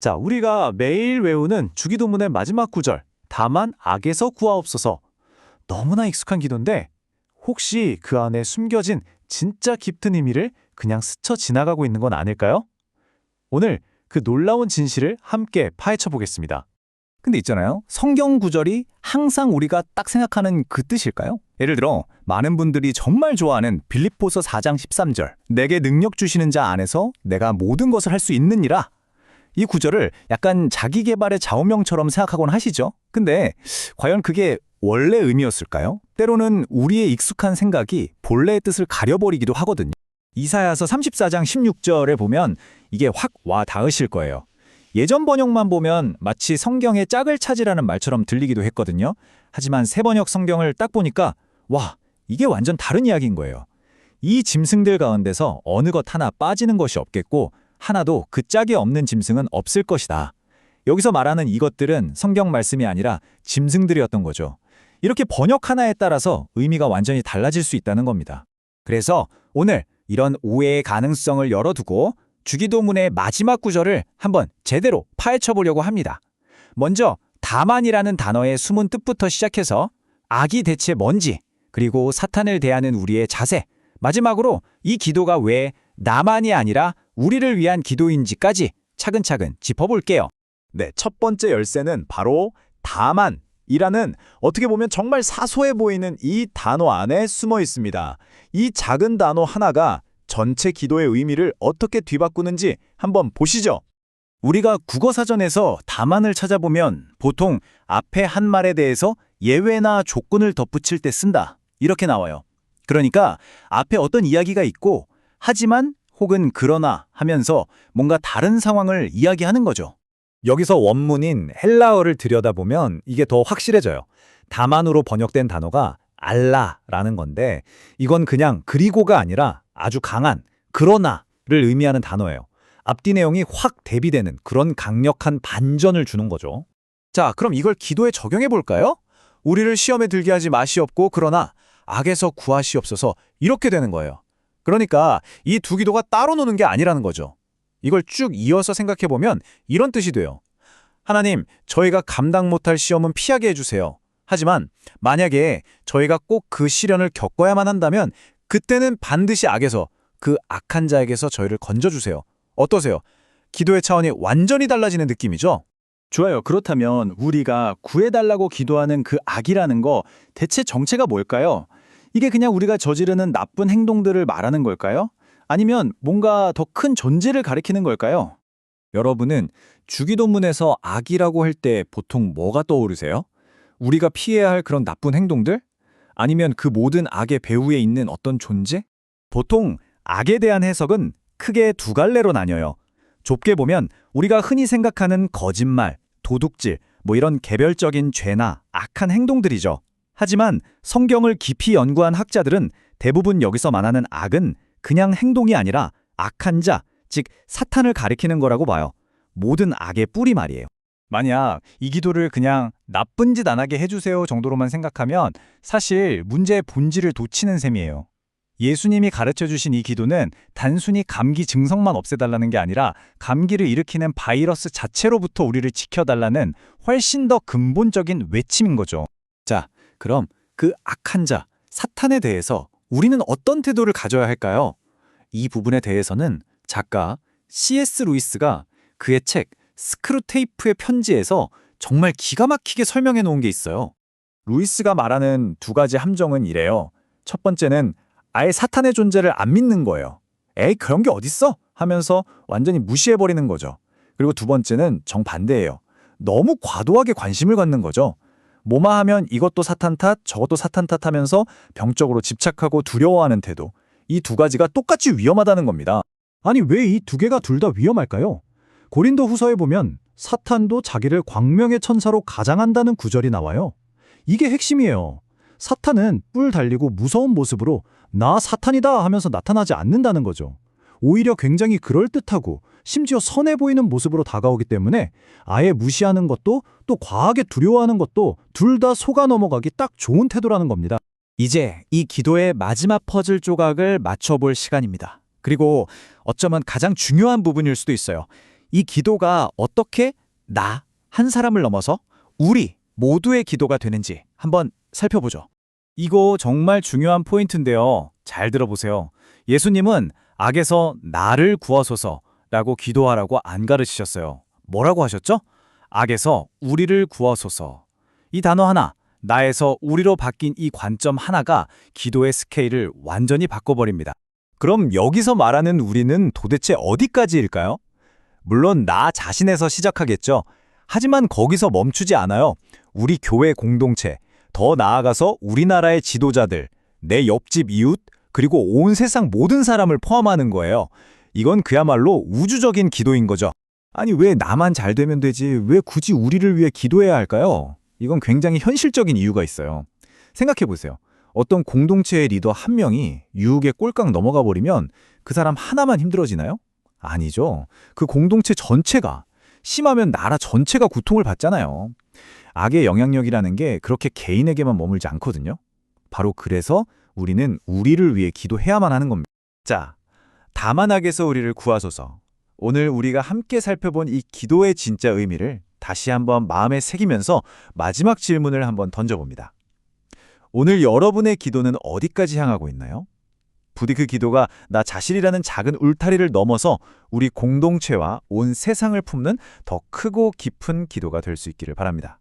자, 우리가 매일 외우는 주기도문의 마지막 구절, 다만 악에서 구하옵소서. 너무나 익숙한 기도인데 혹시 그 안에 숨겨진 진짜 깊은 의미를 그냥 스쳐 지나가고 있는 건 아닐까요? 오늘 그 놀라운 진실을 함께 파헤쳐 보겠습니다. 근데 있잖아요. 성경 구절이 항상 우리가 딱 생각하는 그 뜻일까요? 예를 들어 많은 분들이 정말 좋아하는 빌립보서 4장 13절 내게 능력 주시는 자 안에서 내가 모든 것을 할 수 있느니라. 이 구절을 약간 자기 개발의 좌우명처럼 생각하곤 하시죠. 근데 과연 그게 원래 의미였을까요? 때로는 우리의 익숙한 생각이 본래의 뜻을 가려버리기도 하거든요. 이사야서 34장 16절에 보면 이게 확 와 닿으실 거예요. 예전 번역만 보면 마치 성경의 짝을 찾으라는 말처럼 들리기도 했거든요. 하지만 새 번역 성경을 딱 보니까 와, 이게 완전 다른 이야기인 거예요. 이 짐승들 가운데서 어느 것 하나 빠지는 것이 없겠고 하나도 그 짝이 없는 짐승은 없을 것이다. 여기서 말하는 이것들은 성경 말씀이 아니라 짐승들이었던 거죠. 이렇게 번역 하나에 따라서 의미가 완전히 달라질 수 있다는 겁니다. 그래서 오늘 이런 오해의 가능성을 열어두고 주기도문의 마지막 구절을 한번 제대로 파헤쳐 보려고 합니다. 먼저 다만이라는 단어의 숨은 뜻부터 시작해서 악이 대체 뭔지, 그리고 사탄을 대하는 우리의 자세, 마지막으로 이 기도가 왜 나만이 아니라 우리를 위한 기도인지까지 차근차근 짚어볼게요. 네, 첫 번째 열쇠는 바로 다만이라는 어떻게 보면 정말 사소해 보이는 이 단어 안에 숨어 있습니다. 이 작은 단어 하나가 전체 기도의 의미를 어떻게 뒤바꾸는지 한번 보시죠. 우리가 국어사전에서 다만을 찾아보면 보통 앞에 한 말에 대해서 예외나 조건을 덧붙일 때 쓴다. 이렇게 나와요. 그러니까 앞에 어떤 이야기가 있고 하지만 혹은 그러나 하면서 뭔가 다른 상황을 이야기하는 거죠. 여기서 원문인 헬라어를 들여다보면 이게 더 확실해져요. 다만으로 번역된 단어가 알라라는 건데 이건 그냥 그리고가 아니라 아주 강한 그러나를 의미하는 단어예요. 앞뒤 내용이 확 대비되는 그런 강력한 반전을 주는 거죠. 자, 그럼 이걸 기도에 적용해 볼까요? 우리를 시험에 들게 하지 마시옵고 그러나 악에서 구하시옵소서 이렇게 되는 거예요. 그러니까 이 두 기도가 따로 노는 게 아니라는 거죠. 이걸 쭉 이어서 생각해 보면 이런 뜻이 돼요. 하나님, 저희가 감당 못할 시험은 피하게 해주세요. 하지만 만약에 저희가 꼭 그 시련을 겪어야만 한다면 그때는 반드시 악에서, 그 악한 자에게서 저희를 건져주세요. 어떠세요? 기도의 차원이 완전히 달라지는 느낌이죠? 좋아요. 그렇다면 우리가 구해달라고 기도하는 그 악이라는 거 대체 정체가 뭘까요? 이게 그냥 우리가 저지르는 나쁜 행동들을 말하는 걸까요? 아니면 뭔가 더 큰 존재를 가리키는 걸까요? 여러분은 주기도문에서 악이라고 할 때 보통 뭐가 떠오르세요? 우리가 피해야 할 그런 나쁜 행동들? 아니면 그 모든 악의 배후에 있는 어떤 존재? 보통 악에 대한 해석은 크게 두 갈래로 나뉘어요. 좁게 보면 우리가 흔히 생각하는 거짓말, 도둑질, 이런 개별적인 죄나 악한 행동들이죠. 하지만 성경을 깊이 연구한 학자들은 대부분 여기서 말하는 악은 그냥 행동이 아니라 악한 자, 즉 사탄을 가리키는 거라고 봐요. 모든 악의 뿌리 말이에요. 만약 이 기도를 그냥 나쁜 짓 안 하게 해주세요 정도로만 생각하면 사실 문제의 본질을 놓치는 셈이에요. 예수님이 가르쳐주신 이 기도는 단순히 감기 증상만 없애달라는 게 아니라 감기를 일으키는 바이러스 자체로부터 우리를 지켜달라는 훨씬 더 근본적인 외침인 거죠. 자, 그럼 그 악한 자, 사탄에 대해서 우리는 어떤 태도를 가져야 할까요? 이 부분에 대해서는 작가 C.S. 루이스가 그의 책 스크루테이프의 편지에서 정말 기가 막히게 설명해 놓은 게 있어요. 루이스가 말하는 두 가지 함정은 이래요. 첫 번째는 아예 사탄의 존재를 안 믿는 거예요. 에이, 그런 게 어딨어? 하면서 완전히 무시해버리는 거죠. 그리고 두 번째는 정반대예요. 너무 과도하게 관심을 갖는 거죠. 뭐만 하면 이것도 사탄 탓, 저것도 사탄 탓 하면서 병적으로 집착하고 두려워하는 태도. 이 두 가지가 똑같이 위험하다는 겁니다. 아니, 왜 이 두 개가 둘 다 위험할까요? 고린도 후서에 보면 사탄도 자기를 광명의 천사로 가장한다는 구절이 나와요. 이게 핵심이에요. 사탄은 뿔 달리고 무서운 모습으로 나 사탄이다 하면서 나타나지 않는다는 거죠. 오히려 굉장히 그럴듯하고 심지어 선해 보이는 모습으로 다가오기 때문에 아예 무시하는 것도 또 과하게 두려워하는 것도 둘 다 속아 넘어가기 딱 좋은 태도라는 겁니다. 이제 이 기도의 마지막 퍼즐 조각을 맞춰볼 시간입니다. 그리고 어쩌면 가장 중요한 부분일 수도 있어요. 이 기도가 어떻게 나 한 사람을 넘어서 우리 모두의 기도가 되는지 한번 살펴보죠. 이거 정말 중요한 포인트인데요. 잘 들어보세요. 예수님은 악에서 나를 구하소서라고 기도하라고 안 가르치셨어요. 뭐라고 하셨죠? 악에서 우리를 구하소서. 이 단어 하나, 나에서 우리로 바뀐 이 관점 하나가 기도의 스케일을 완전히 바꿔버립니다. 그럼 여기서 말하는 우리는 도대체 어디까지일까요? 물론 나 자신에서 시작하겠죠. 하지만 거기서 멈추지 않아요. 우리 교회 공동체, 더 나아가서 우리나라의 지도자들, 내 옆집 이웃, 그리고 온 세상 모든 사람을 포함하는 거예요. 이건 그야말로 우주적인 기도인 거죠. 아니, 왜 나만 잘 되면 되지? 왜 굳이 우리를 위해 기도해야 할까요? 이건 굉장히 현실적인 이유가 있어요. 생각해 보세요. 어떤 공동체의 리더 한 명이 유혹에 꼴깍 넘어가 버리면 그 사람 하나만 힘들어지나요? 아니죠. 그 공동체 전체가, 심하면 나라 전체가 고통을 받잖아요. 악의 영향력이라는 게 그렇게 개인에게만 머물지 않거든요. 바로 그래서 우리는 우리를 위해 기도해야만 하는 겁니다. 자, 다만 악에서 우리를 구하소서. 오늘 우리가 함께 살펴본 이 기도의 진짜 의미를 다시 한번 마음에 새기면서 마지막 질문을 한번 던져봅니다. 오늘 여러분의 기도는 어디까지 향하고 있나요? 부디 그 기도가 나 자신이라는 작은 울타리를 넘어서 우리 공동체와 온 세상을 품는 더 크고 깊은 기도가 될 수 있기를 바랍니다.